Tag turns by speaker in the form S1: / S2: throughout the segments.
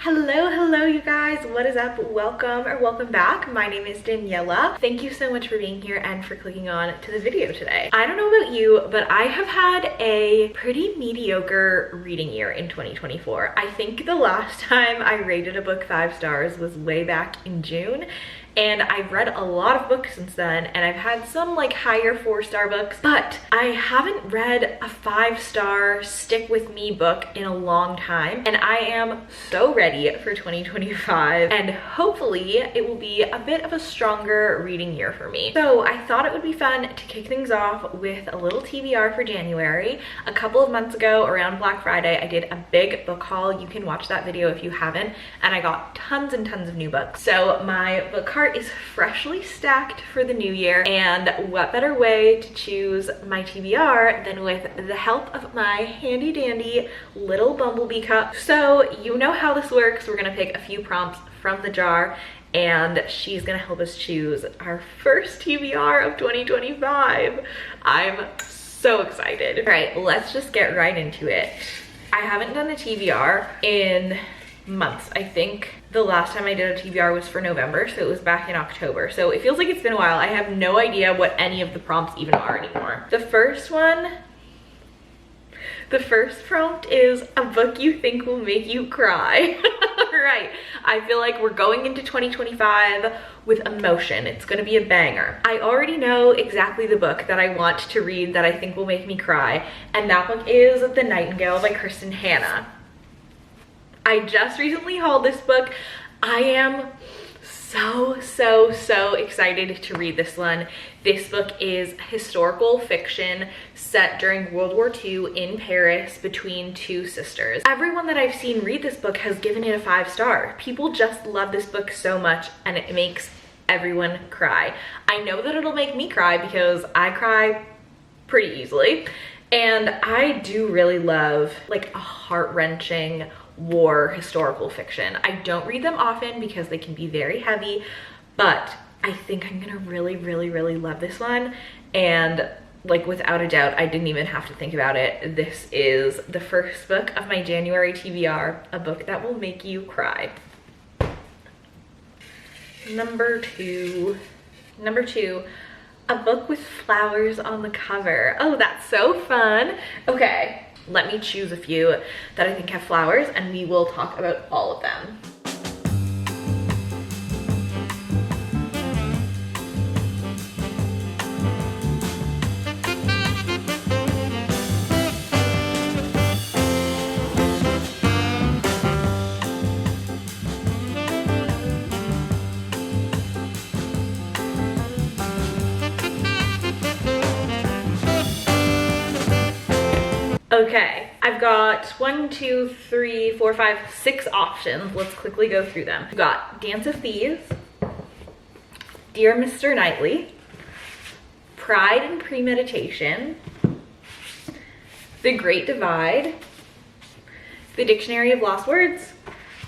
S1: Hello you guys, what is up? Welcome back. My name is Daniela. Thank you so much for being here and for clicking on to the video today. I don't know about you, but I have had a pretty mediocre reading year in 2024. I think the last time I rated a book 5 stars was way back in June. And I've read a lot of books since then, and I've had some like higher 4-star books, but I haven't read a 5-star stick with me book in a long time. And I am so ready for 2025, and hopefully it will be a bit of a stronger reading year for me. So I thought it would be fun to kick things off with a little TBR for January. A couple of months ago around Black Friday, I did a big book haul. You can watch that video if you haven't, and I got tons and tons of new books. So my book cart is freshly stacked for the new year, and what better way to choose my TBR than with the help of my handy dandy little bumblebee cup. So you know how this works. We're gonna pick a few prompts from the jar, and she's gonna help us choose our first TBR of 2025. I'm so excited. All right, let's just get right into it. I haven't done a TBR in months. I think the last time I did a TBR was for November, so it was back in October. So it feels like it's been a while. I have no idea what any of the prompts even are anymore. The first prompt is a book you think will make you cry. Right. I feel like we're going into 2025 with emotion. It's gonna be a banger. I already know exactly the book that I want to read that I think will make me cry, and that book is The Nightingale by Kristin Hannah. I just recently hauled this book. I am so excited to read this one. This book is historical fiction set during World War II in Paris between two sisters. Everyone that I've seen read this book has given it a 5-star. People just love this book so much, and it makes everyone cry. I know that it'll make me cry because I cry pretty easily, and I do really love like a heart-wrenching war historical fiction. I don't read them often because they can be very heavy, but I think I'm gonna really love this one. And like without a doubt, I didn't even have to think about it. This is the first book of my January TBR, a book that will make you cry. Number two, a book with flowers on the cover. Oh, that's so fun. Okay. Let me choose a few that I think have flowers, and we will talk about all of them. Okay, I've got 6 options. Let's quickly go through them. We've got Dance of Thieves, Dear Mr. Knightley, Pride and Premeditation, The Great Divide, The Dictionary of Lost Words,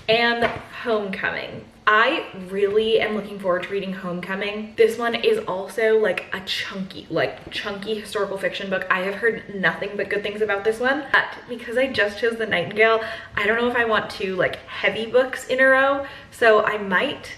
S1: and Homecoming. I really am looking forward to reading Homecoming. This one is also like a chunky historical fiction book. I have heard nothing but good things about this one, but because I just chose The Nightingale, I don't know if I want 2 like heavy books in a row, so I might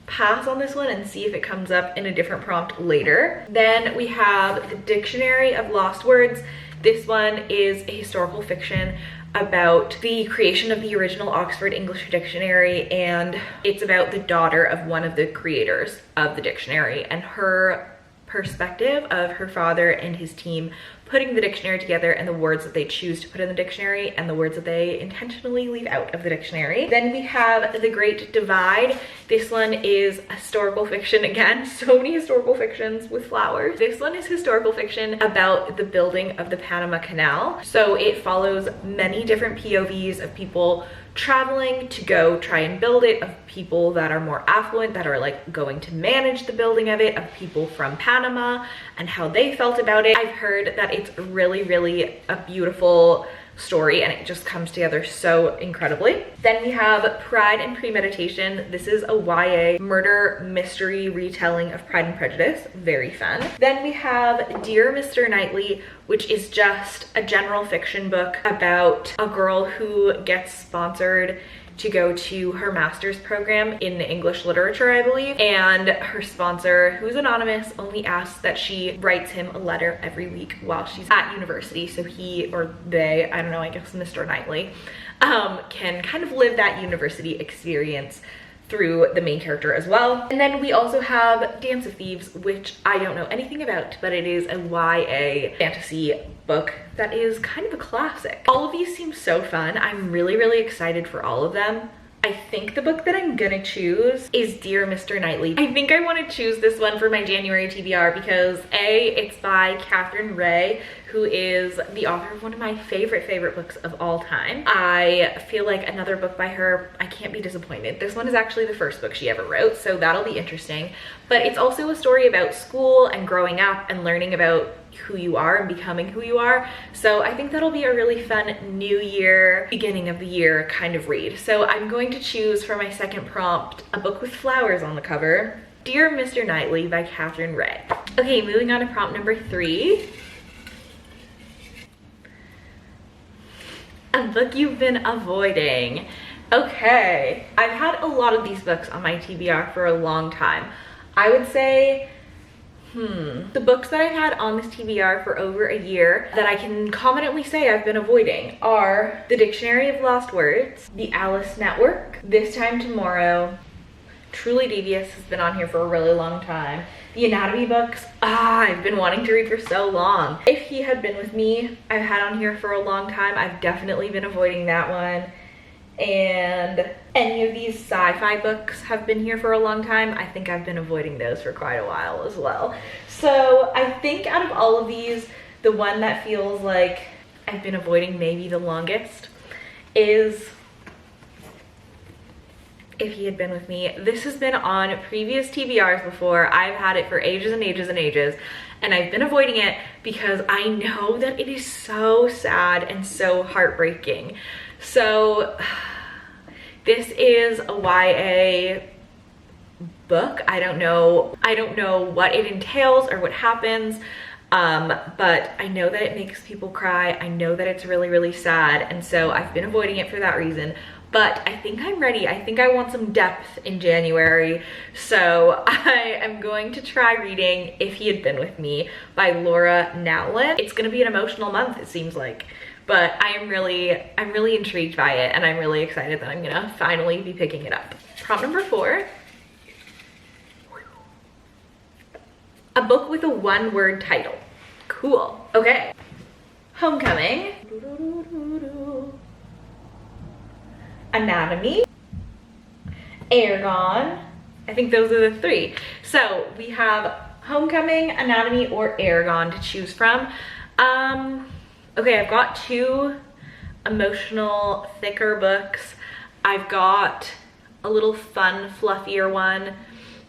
S1: pass on this one and see if it comes up in a different prompt later. Then we have The Dictionary of Lost Words. This one is a historical fiction about the creation of the original Oxford English Dictionary, and it's about the daughter of one of the creators of the dictionary and her perspective of her father and his team putting the dictionary together, and the words that they choose to put in the dictionary and the words that they intentionally leave out of the dictionary. Then we have The Great Divide. This one is historical fiction again. So many historical fictions with flowers. This one is historical fiction about the building of the Panama Canal. So it follows many different POVs of people traveling to go try and build it, of people that are more affluent that are like going to manage the building of it, of people from Panama and how they felt about it. I've heard that it's really a beautiful story, and it just comes together so incredibly. Then we have Pride and Premeditation. This is a YA murder mystery retelling of Pride and Prejudice. Very fun. Then we have Dear Mr. Knightley, which is just a general fiction book about a girl who gets sponsored to go to her master's program in English literature, I believe. And her sponsor, who's anonymous, only asks that she writes him a letter every week while she's at university. So he or they, I don't know, I guess Mr. Knightley, can kind of live that university experience through the main character as well. And then we also have Dance of Thieves, which I don't know anything about, but it is a YA fantasy book that is kind of a classic. All of these seem so fun. I'm really, really excited for all of them. I think the book that I'm gonna choose is Dear Mr. Knightley. I think I want to choose this one for my January TBR because A, it's by Catherine Ray, who is the author of one of my favorite books of all time. I feel like another book by her, I can't be disappointed. This one is actually the first book she ever wrote, so that'll be interesting. But it's also a story about school and growing up and learning about who you are and becoming who you are. So I think that'll be a really fun new year, beginning of the year kind of read. So I'm going to choose for my second prompt a book with flowers on the cover, Dear Mr. Knightley by Catherine Ray. Okay, moving on to prompt number 3. A book you've been avoiding. Okay, I've had a lot of these books on my TBR for a long time. I would say the books that I've had on this TBR for over a year that I can confidently say I've been avoiding are The Dictionary of Lost Words, The Alice Network, This Time Tomorrow, Truly Devious has been on here for a really long time. The anatomy books, I've been wanting to read for so long. If He Had Been With Me, I've had on here for a long time. I've definitely been avoiding that one. And any of these sci-fi books have been here for a long time. I think I've been avoiding those for quite a while as well. So I think out of all of these, the one that feels like I've been avoiding maybe the longest is If He Had Been With Me. This has been on previous TBRs before. I've had it for ages and ages and ages, and I've been avoiding it because I know that it is so sad and so heartbreaking. So this is a YA book. I don't know what it entails or what happens, but I know that it makes people cry. I know that it's really, really sad, and so I've been avoiding it for that reason. But I think I'm ready. I think I want some depth in January. So I am going to try reading If He Had Been With Me by Laura Nowlin. It's gonna be an emotional month, it seems like. But I'm really intrigued by it, and I'm really excited that I'm gonna finally be picking it up. Prompt number 4. A book with a one-word title. Cool. Okay. Homecoming. Anatomy, Eragon. I think those are the 3. So we have Homecoming, Anatomy, or Eragon to choose from. Okay, I've got 2 emotional, thicker books. I've got a little fun, fluffier one.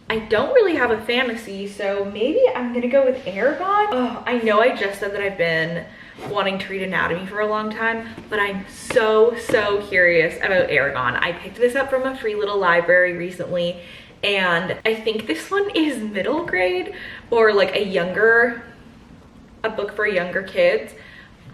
S1: I don't really have a fantasy, so maybe I'm gonna go with Eragon. Oh, I know I just said that I've been wanting to read anatomy for a long time, but I'm so curious about Eragon. I picked this up from a free little library recently, and I think this one is middle grade or like a book for younger kids.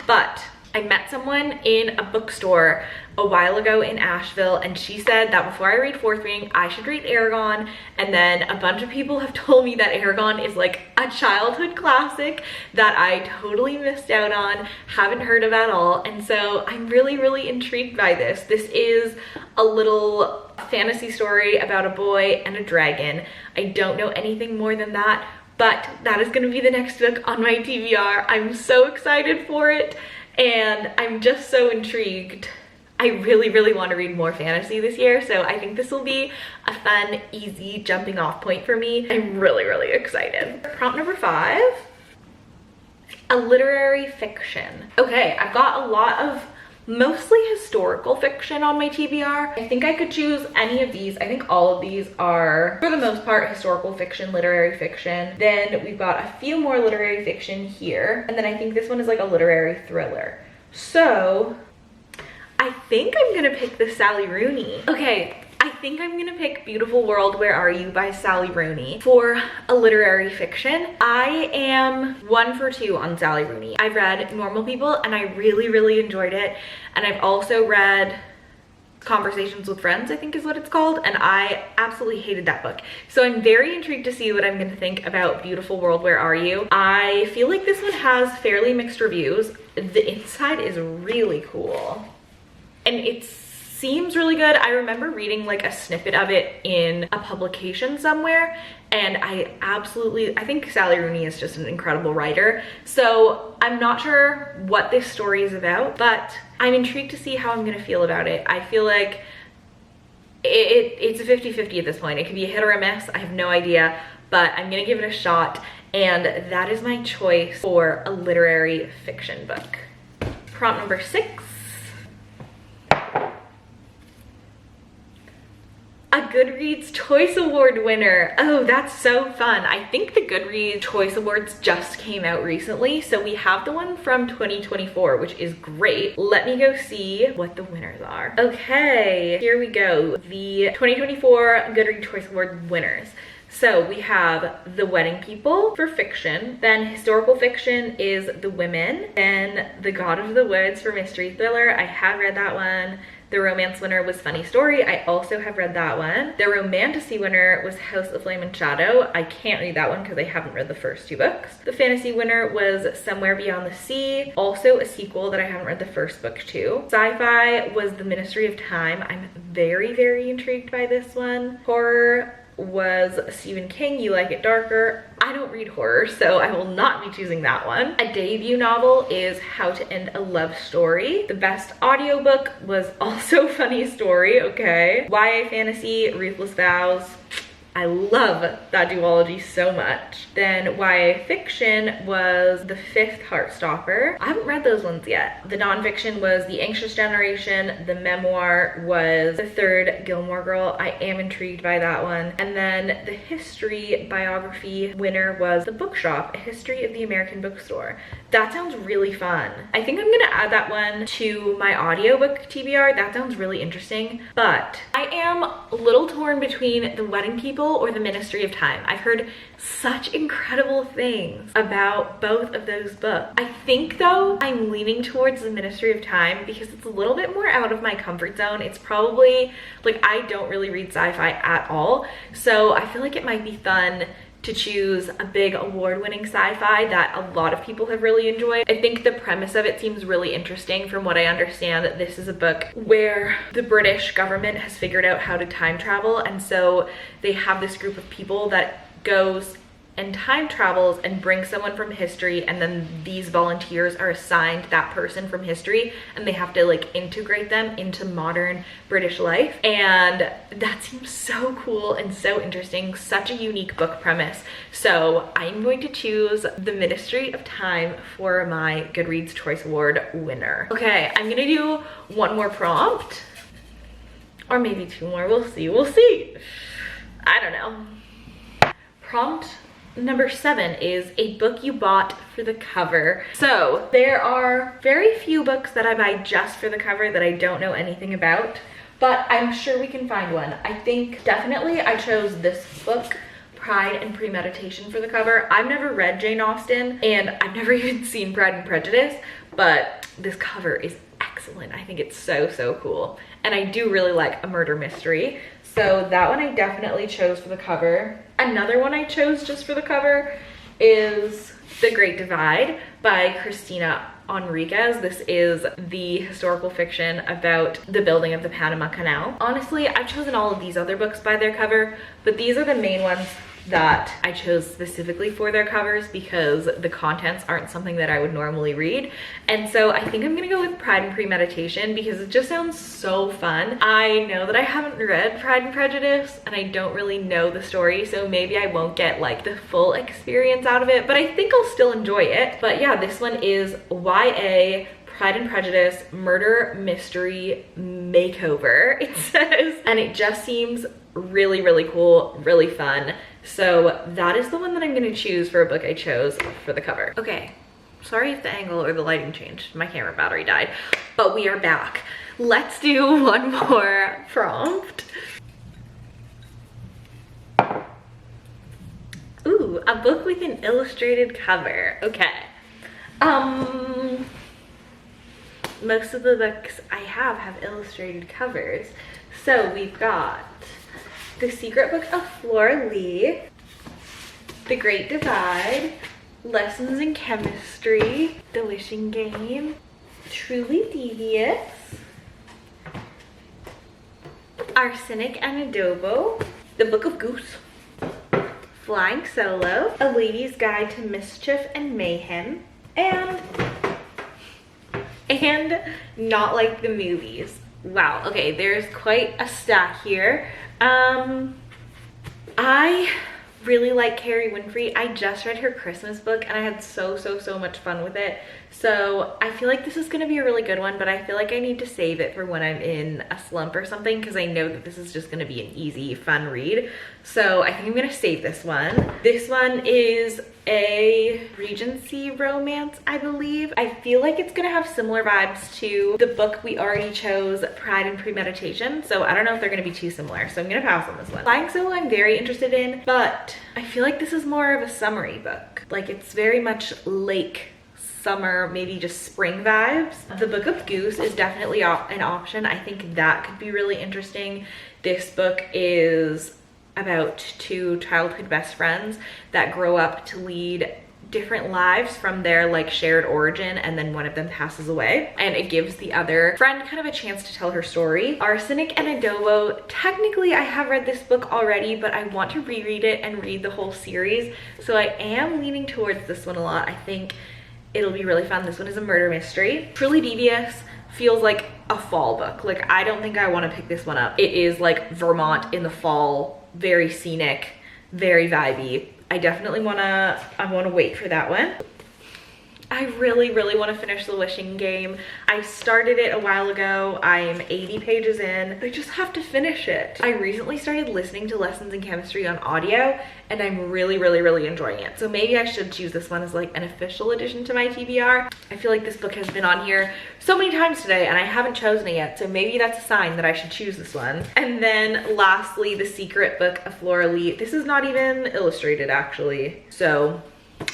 S1: But I met someone in a bookstore a while ago in Asheville, and she said that before I read Fourth Ring, I should read Eragon. And then a bunch of people have told me that Eragon is like a childhood classic that I totally missed out on, haven't heard of at all. And so I'm really intrigued by this. This is a little fantasy story about a boy and a dragon. I don't know anything more than that, but that is gonna be the next book on my TBR. I'm so excited for it, and I'm just so intrigued. I really want to read more fantasy this year, so I think this will be a fun, easy jumping off point for me. I'm really excited. Prompt number 5, a literary fiction. Okay, I've got a lot of mostly historical fiction on my TBR. I think I could choose any of these. I think all of these are, for the most part, historical fiction, literary fiction. Then we've got a few more literary fiction here. And then I think this one is like a literary thriller. So I think I'm gonna pick the Sally Rooney. Okay, I think I'm gonna pick Beautiful World, Where Are You by Sally Rooney for a literary fiction. I am 1 for 2 on Sally Rooney. I've read Normal People and I really enjoyed it. And I've also read Conversations with Friends, I think is what it's called, and I absolutely hated that book. So I'm very intrigued to see what I'm going to think about Beautiful World, Where Are You? I feel like this one has fairly mixed reviews. The inside is really cool, and it seems really good. I remember reading like a snippet of it in a publication somewhere, and I think Sally Rooney is just an incredible writer. So I'm not sure what this story is about, but I'm intrigued to see how I'm gonna feel about it. I feel like it's a 50-50 at this point. It could be a hit or a miss, I have no idea, but I'm gonna give it a shot, and that is my choice for a literary fiction book. Prompt number 6. A Goodreads Choice Award winner. Oh, that's so fun. I think the Goodreads Choice Awards just came out recently, so we have the one from 2024, which is great. Let me go see what the winners are. Okay, here we go. The 2024 Goodreads Choice Award winners. So we have The Wedding People for fiction, then historical fiction is The Women, then The God of the Woods for mystery thriller. I have read that one. The romance winner was Funny Story. I also have read that one. The romantasy winner was House of Flame and Shadow. I can't read that one because I haven't read the first 2 books. The fantasy winner was Somewhere Beyond the Sea, also a sequel that I haven't read the first book to. Sci-fi was The Ministry of Time. I'm very, very intrigued by this one. Horror was Stephen King, You Like It Darker. I don't read horror, so I will not be choosing that one. A debut novel is How to End a Love Story. The best audiobook was also Funny Story, okay. YA fantasy, Ruthless Vows. I love that duology so much. Then YA fiction was The Fifth Heartstopper. I haven't read those ones yet. The nonfiction was The Anxious Generation. The memoir was The Third Gilmore Girl. I am intrigued by that one. And then the history biography winner was The Bookshop, A History of the American Bookstore. That sounds really fun. I think I'm gonna add that one to my audiobook TBR. That sounds really interesting. But I am a little torn between The Wedding People or The Ministry of Time. I've heard such incredible things about both of those books. I think though I'm leaning towards The Ministry of Time because it's a little bit more out of my comfort zone. It's probably like, I don't really read sci-fi at all, so I feel like it might be fun to choose a big award-winning sci-fi that a lot of people have really enjoyed. I think the premise of it seems really interesting. From what I understand, this is a book where the British government has figured out how to time travel, and so they have this group of people that goes and time travels and brings someone from history, and then these volunteers are assigned that person from history, and they have to like integrate them into modern British life. And that seems so cool and so interesting, such a unique book premise. So I'm going to choose The Ministry of Time for my Goodreads Choice Award winner. Okay, I'm gonna do one more prompt, or maybe 2 more, we'll see. I don't know. Prompt number 7 is a book you bought for the cover. So there are very few books that I buy just for the cover that I don't know anything about, but I'm sure we can find one. I think definitely I chose this book, Pride and Premeditation, for the cover. I've never read Jane Austen, and I've never even seen Pride and Prejudice, but this cover is excellent. I think it's so cool. And I do really like a murder mystery. So that one I definitely chose for the cover. Another one I chose just for the cover is The Great Divide by Christina Enriquez. This is the historical fiction about the building of the Panama Canal. Honestly, I've chosen all of these other books by their cover, but these are the main ones that I chose specifically for their covers because the contents aren't something that I would normally read. And so I think I'm gonna go with Pride and Premeditation because it just sounds so fun. I know that I haven't read Pride and Prejudice and I don't really know the story, so maybe I won't get like the full experience out of it, but I think I'll still enjoy it. But yeah, this one is YA Pride and Prejudice Murder Mystery Makeover, it says, and it just seems really cool, really fun. So that is the one that I'm gonna choose for a book I chose for the cover. Okay, sorry if the angle or the lighting changed. My camera battery died, but we are back. Let's do one more prompt. Ooh, a book with an illustrated cover. Okay. most of the books I have illustrated covers. So we've got The Secret Book of Flora Lee, The Great Divide, Lessons in Chemistry, The Wishing Game, Truly Devious, Arsenic and Adobo, The Book of Goose, Flying Solo, A Lady's Guide to Mischief and Mayhem, and Not Like the Movies. Wow, okay, there's quite a stack here. I really like Carrie Winfrey. I just read her Christmas book and I had so much fun with it. So I feel like this is gonna be a really good one, but I feel like I need to save it for when I'm in a slump or something, because I know that this is just gonna be an easy, fun read. So I think I'm gonna save this one. This one is a Regency romance, I believe. I feel like it's gonna have similar vibes to the book we already chose, Pride and Premeditation. So I don't know if they're gonna be too similar. So I'm gonna pass on this one. Flying Solo I'm very interested in, but I feel like this is more of a summery book. Like it's very much lake, summer, maybe just spring vibes. The Book of Goose is definitely an option. I think that could be really interesting. This book is about two childhood best friends that grow up to lead different lives from their like shared origin, and then one of them passes away and it gives the other friend kind of a chance to tell her story. Arsenic and Adobo, technically I have read this book already, but I want to reread it and read the whole series, so I am leaning towards this one a lot. I think it'll be really fun. This one is a murder mystery. Truly Devious feels like a fall book. Like I don't think I want to pick this one up. It is like Vermont in the fall, very scenic, very vibey. I definitely wanna wait for that one. I really want to finish The Wishing Game. I started it a while ago. I'm 80 pages in. I just have to finish it. I recently started listening to Lessons in Chemistry on audio and I'm really enjoying it. So maybe I should choose this one as like an official addition to my TBR. I feel like this book has been on here so many times today and I haven't chosen it yet. So maybe that's a sign that I should choose this one. And then lastly, The Secret Book of Flora Lee. This is not even illustrated actually. So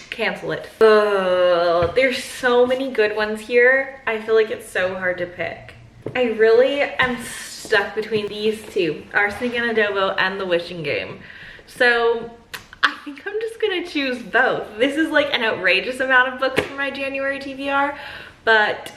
S1: cancel it. There's so many good ones here. I feel like it's so hard to pick. I really am stuck between these two, Arsenic and Adobo and The Wishing Game. So I think I'm just gonna choose both. This is like an outrageous amount of books for my January TBR, but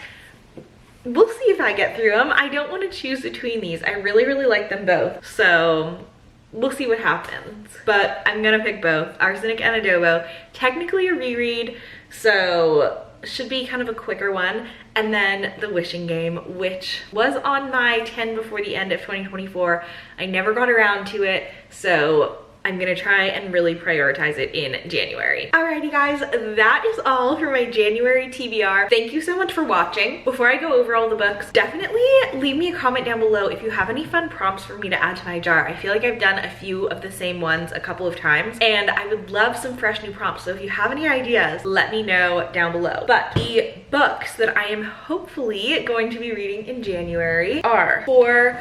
S1: we'll see if I get through them. I don't want to choose between these. I really like them both. So we'll see what happens, but I'm gonna pick both. Arsenic and Adobo, technically a reread, so should be kind of a quicker one. And then The Wishing Game, which was on my 10 before the end of 2024. I never got around to it, so I'm gonna try and really prioritize it in January. Alrighty guys, that is all for my January TBR. Thank you so much for watching. Before I go over all the books, definitely leave me a comment down below if you have any fun prompts for me to add to my jar. I feel like I've done a few of the same ones a couple of times and I would love some fresh new prompts. So if you have any ideas, let me know down below. But the books that I am hopefully going to be reading in January are for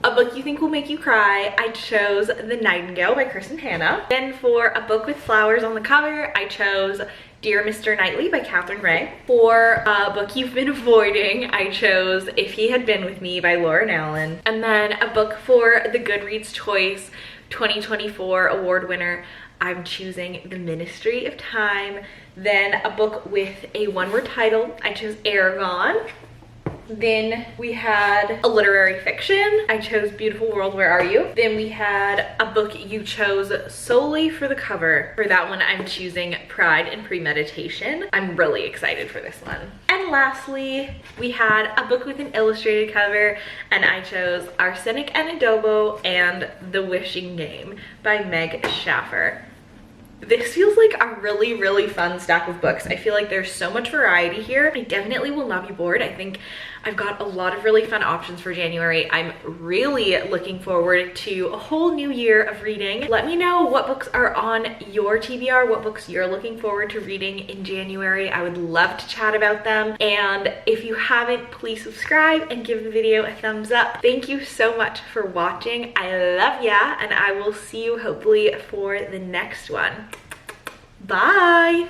S1: a book you think will make you cry, I chose The Nightingale by Kristen Hanna. Then for a book with flowers on the cover, I chose Dear Mr. Knightley by Catherine Ray. For a book you've been avoiding, I chose If He Had Been With Me by Lauren Allen. And then a book for the Goodreads Choice 2024 award winner, I'm choosing The Ministry of Time. Then a book with a one-word title, I chose Aragon. Then we had a literary fiction. I chose Beautiful World, Where Are You? Then we had a book you chose solely for the cover. For that one, I'm choosing Pride and Premeditation. I'm really excited for this one. And lastly, we had a book with an illustrated cover, and I chose Arsenic and Adobo and The Wishing Game by Meg Schaffer. This feels like a really fun stack of books. I feel like there's so much variety here. I definitely will not be bored. I think I've got a lot of really fun options for January. I'm really looking forward to a whole new year of reading. Let me know what books are on your TBR, what books you're looking forward to reading in January. I would love to chat about them. And if you haven't, please subscribe and give the video a thumbs up. Thank you so much for watching. I love ya, and I will see you hopefully for the next one. Bye!